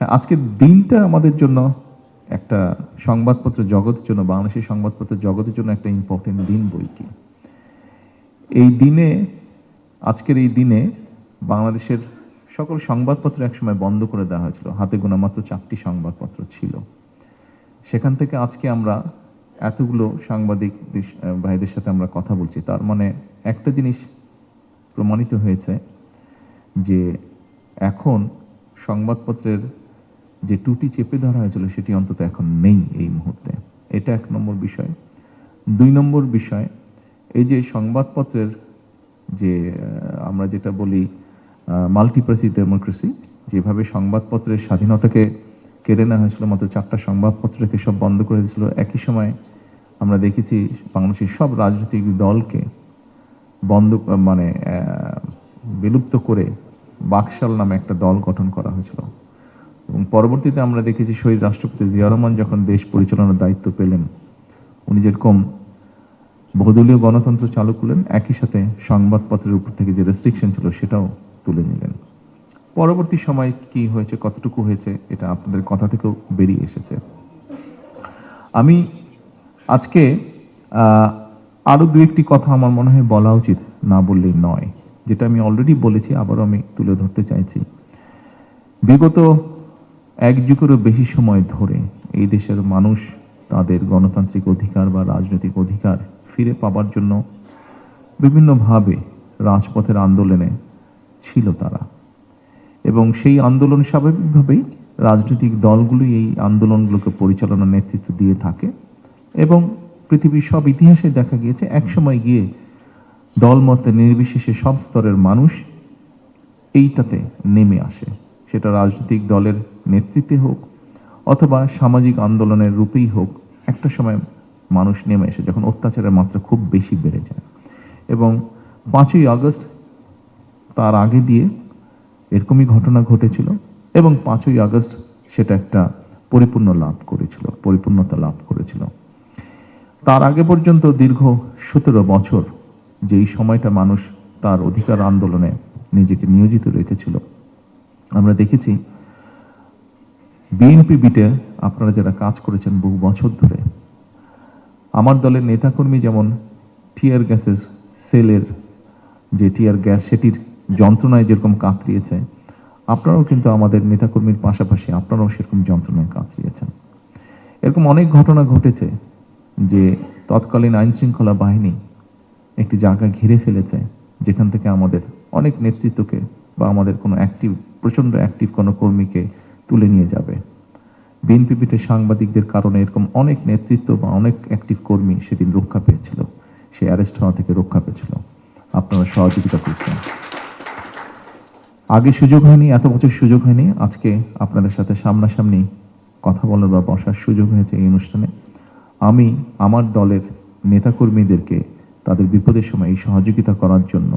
আজকের দিনটা আমাদের জন্য একটা সংবাদপত্র জগতের জন্য, বাংলাদেশের সংবাদপত্র জগতের জন্য একটা ইম্পর্টেন্ট দিন বইকি। এই দিনে, আজকের এই দিনে বাংলাদেশের সকল সংবাদপত্র একসময় বন্ধ করে দেওয়া হয়েছিল। হাতে গোনা মাত্র 4টি সংবাদপত্র ছিল। সেখান থেকে আজকে আমরা এতগুলো সাংবাদিক ভাইদের সাথে আমরা কথা বলছি। তার মানে একটা জিনিস প্রমাণিত হয়েছে যে এখন সংবাদপত্রের যে টুটি চেপে ধরা হয়েছিল সেটি অন্তত এখন নেই এই মুহূর্তে। এটা 1 নম্বর বিষয়। 2 নম্বর বিষয়, এই যে সংবাদপত্রের যে আমরা যেটা বলি মাল্টিপ্রেসি ডেমোক্রেসি, যেভাবে সংবাদপত্রের স্বাধীনতাকে কেড়ে নেওয়া হয়েছিল, মাত্র 4টা সংবাদপত্রকে সব বন্ধ করে দিয়েছিল। একই সময় আমরা দেখেছি বাংলাদেশের সব রাজনৈতিক দলকে বন্ধ বিলুপ্ত করে বাকশাল নামে একটা দল গঠন করা হয়েছিল। এবং পরবর্তীতে আমরা দেখেছি শহীদ রাষ্ট্রপতি জিয়া রহমান যখন দেশ পরিচালনার দায়িত্ব পেলেন, উনি যেরকম বহুদলীয় গণতন্ত্র চালু করলেন, একই সাথে সংবাদপত্রের উপর থেকে যে রেস্ট্রিকশন ছিল সেটাও তুলে নিলেন। পরবর্তী সময় কি হয়েছে, কতটুকু হয়েছে, এটা আপনাদের কথা থেকেও বেরিয়ে এসেছে। আমি আজকে আরো 2-1টি কথা আমার মনে হয় বলা উচিত, না বললেই নয়, যেটা আমি অলরেডি বলেছি, আবারও আমি তুলে ধরতে চাইছি। বিগত 1 যুগেরও বেশি সময় ধরে এই দেশের মানুষ তাদের গণতান্ত্রিক অধিকার বা রাজনৈতিক অধিকার ফিরে পাবার জন্য বিভিন্নভাবে রাজপথের আন্দোলনে ছিল তারা, এবং সেই আন্দোলন স্বাভাবিকভাবেই রাজনৈতিক দলগুলোই এই আন্দোলনগুলোকে পরিচালনার নেতৃত্ব দিয়ে থাকে। এবং পৃথিবীর সব ইতিহাসে দেখা গিয়েছে একসময় গিয়ে দলমতে নির্বিশেষে সব স্তরের মানুষ এইটাতে নেমে আসে, সেটা রাজনৈতিক দলের নেতৃত্বে হোক অথবা সামাজিক আন্দোলনের রূপেই হোক। একটা সময় মানুষ নেমে এসে যখন অত্যাচারের মাত্রা খুব বেশি বেড়ে যায়, এবং 5ই আগস্ট তার আগে দিয়ে এরকমই ঘটনা ঘটেছিল, এবং 5ই আগস্ট সেটা একটা পরিপূর্ণতা লাভ করেছিল। তার আগে পর্যন্ত দীর্ঘ 17 বছর যেই সময়টা মানুষ তার অধিকার আন্দোলনে নিজেকে নিয়োজিত রেখেছিল, আমরা দেখেছি বিএনপি বিটে আপনারা যারা কাজ করেছেন বহু বছর ধরে, আমার দলের নেতাকর্মী যেমন টিয়ার গ্যাসের সেলের যে টিয়ার গ্যাস সেটির যন্ত্রণায় যেরকম কাতরিয়েছে, আপনারাও কিন্তু আমাদের নেতাকর্মীর পাশাপাশি আপনারাও সেরকম যন্ত্রণায় কাতরিয়েছেন। এরকম অনেক ঘটনা ঘটেছে যে তৎকালীন আইন শৃঙ্খলা বাহিনী একটি জায়গা ঘিরে ফেলেছে, যেখান থেকে আমাদের অনেক নেতৃত্বকে বা আমাদের কোনো প্রচন্ড অ্যাক্টিভ কোনো কর্মীকে তুলে নিয়ে যাবে। বিএনপি পিঠে সাংবাদিকদের কারণে এরকম অনেক নেতৃত্ব বা অনেক অ্যাক্টিভ কর্মী সেদিন রক্ষা পেয়েছিল, সে অ্যারেস্ট হওয়া থেকে রক্ষা পেয়েছিল, আপনারা সহযোগিতা করছেন। আগে সুযোগ হয়নি, এত বছর সুযোগ হয়নি, আজকে আপনাদের সাথে সামনাসামনি কথা বলার বা বসার সুযোগ হয়েছে এই অনুষ্ঠানে। আমি আমার দলের নেতাকর্মীদেরকে তাদের বিপদের সময় এই সহযোগিতা করার জন্য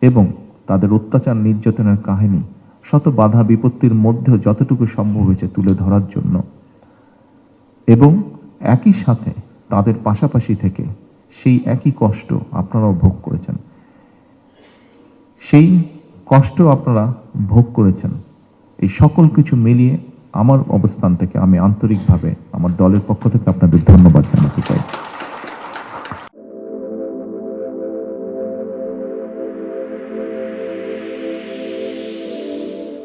এবং তাদের অত্যাচার নির্যাতনের কাহিনী শত বাধা বিপত্তির মধ্যেও যতটুকু সম্ভব হয়েছে তুলে ধরার জন্য, এবং একই সাথে তাদের পাশাপাশি থেকে সেই একই কষ্ট আপনারাও ভোগ করেছেন, সেই কষ্ট আপনারা ভোগ করেছেন, এই সকল কিছু মিলিয়ে আমার অবস্থান থেকে আমি আন্তরিকভাবে আমার দলের পক্ষ থেকে আপনাদের ধন্যবাদ জানাতে চাই।